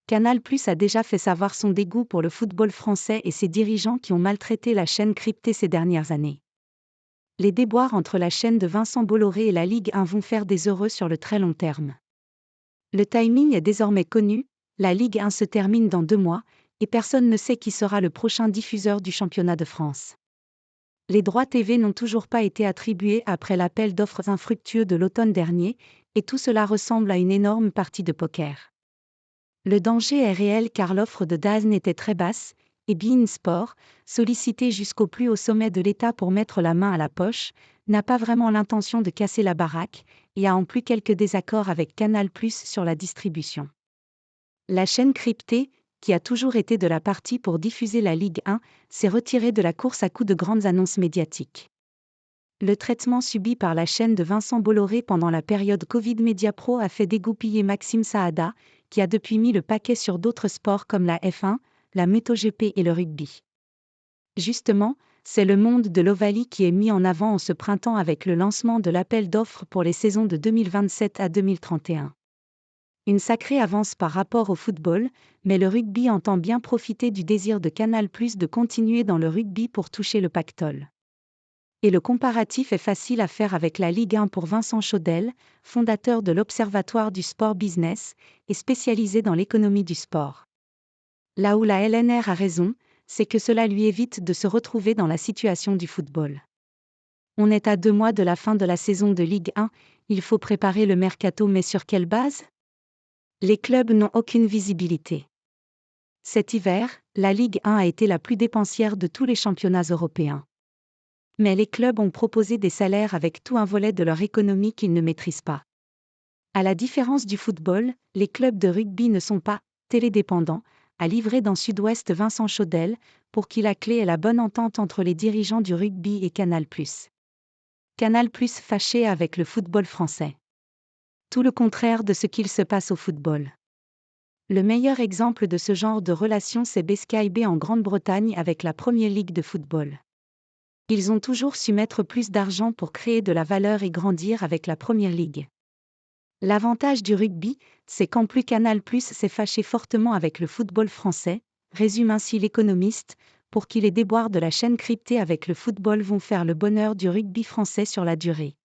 Canal+ a déjà fait savoir son dégoût pour le football français et ses dirigeants qui ont maltraité la chaîne cryptée ces dernières années. Les déboires entre la chaîne de Vincent Bolloré et la Ligue 1 vont faire des heureux sur le très long terme. Le timing est désormais connu, la Ligue 1 se termine dans 2 mois, et personne ne sait qui sera le prochain diffuseur du championnat de France. Les droits TV n'ont toujours pas été attribués après l'appel d'offres infructueux de l'automne dernier, et tout cela ressemble à une énorme partie de poker. Le danger est réel car l'offre de DAZN était très basse, et beIN Sport, sollicité jusqu'au plus haut sommet de l'État pour mettre la main à la poche, n'a pas vraiment l'intention de casser la baraque, et a en plus quelques désaccords avec Canal+ sur la distribution. La chaîne cryptée, qui a toujours été de la partie pour diffuser la Ligue 1, s'est retirée de la course à coups de grandes annonces médiatiques. Le traitement subi par la chaîne de Vincent Bolloré pendant la période Covid Mediapro a fait dégoupiller Maxime Saada, qui a depuis mis le paquet sur d'autres sports comme la F1, la MotoGP et le rugby. Justement, c'est le monde de l'Ovalie qui est mis en avant en ce printemps avec le lancement de l'appel d'offres pour les saisons de 2027 à 2031. Une sacrée avance par rapport au football, mais le rugby entend bien profiter du désir de Canal+ de continuer dans le rugby pour toucher le pactole. Et le comparatif est facile à faire avec la Ligue 1 pour Vincent Chaudel, fondateur de l'Observatoire du Sport Business, et spécialisé dans l'économie du sport. Là où la LNR a raison, c'est que cela lui évite de se retrouver dans la situation du football. On est à 2 mois de la fin de la saison de Ligue 1, il faut préparer le mercato, mais sur quelle base ? Les clubs n'ont aucune visibilité. Cet hiver, la Ligue 1 a été la plus dépensière de tous les championnats européens. Mais les clubs ont proposé des salaires avec tout un volet de leur économie qu'ils ne maîtrisent pas. À la différence du football, les clubs de rugby ne sont pas télédépendants, a livré dans Sud-Ouest Vincent Chaudel, pour qui la clé est la bonne entente entre les dirigeants du rugby et Canal+. Canal+ fâché avec le football français. Tout le contraire de ce qu'il se passe au football. Le meilleur exemple de ce genre de relation, c'est BSkyB en Grande-Bretagne avec la Premier League de football. Ils ont toujours su mettre plus d'argent pour créer de la valeur et grandir avec la Premier League. L'avantage du rugby, c'est qu'en plus Canal+ s'est fâché fortement avec le football français, résume ainsi l'Économiste, pour qui les déboires de la chaîne cryptée avec le football vont faire le bonheur du rugby français sur la durée.